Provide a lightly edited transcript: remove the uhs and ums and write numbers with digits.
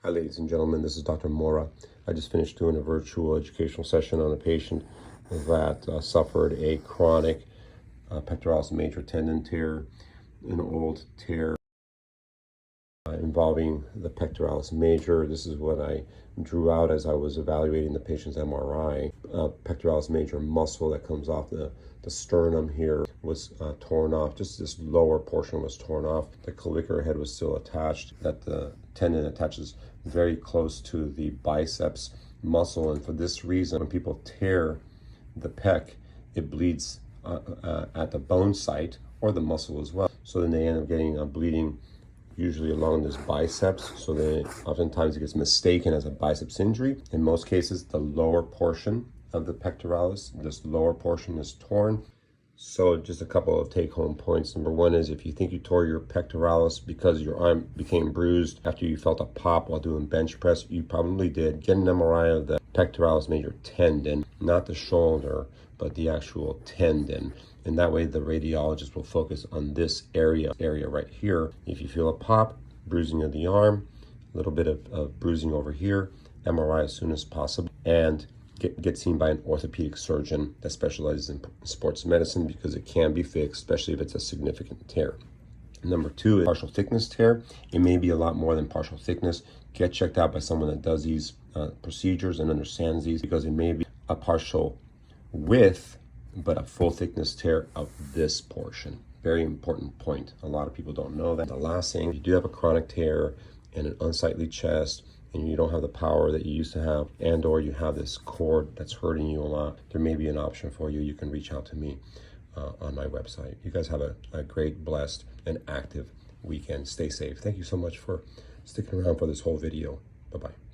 Hi, ladies and gentlemen. This is Dr. Mora. I just finished doing a virtual educational session on a patient that suffered a chronic pectoralis major tendon tear, an old tear involving the pectoralis major. This is what I drew out as I was evaluating the patient's MRI. Pectoralis major muscle that comes off the sternum here was torn off. Just this lower portion was torn off. The clavicular head was still attached. That the tendon attaches very close to the biceps muscle, and for this reason, when people tear the pec, it bleeds at the bone site or the muscle as well. So then they end up getting bleeding usually along this biceps, so then oftentimes it gets mistaken as a biceps injury. In most cases, the lower portion of the pectoralis, this lower portion is torn. So just a couple of take-home points. Number one is, if you think you tore your pectoralis because your arm became bruised after you felt a pop while doing bench press, you probably did. Get an MRI of the pectoralis major tendon, not the shoulder, but the actual tendon. And that way the radiologist will focus on this area right here. If you feel a pop, bruising of the arm, a little bit of bruising over here, MRI as soon as possible, and get seen by an orthopedic surgeon that specializes in sports medicine, because it can be fixed, especially if it's a significant tear. Number two is partial thickness tear. It may be a lot more than partial thickness. Get checked out by someone that does these procedures and understands these, because it may be a partial width, but a full thickness tear of this portion. Very important point. A lot of people don't know that. The last thing, if you do have a chronic tear and an unsightly chest, and you don't have the power that you used to have, and or you have this cord that's hurting you a lot, there may be an option for you. You can reach out to me on my website. You guys have a great, blessed, and active weekend. Stay safe. Thank you so much for sticking around for this whole video. Bye-bye.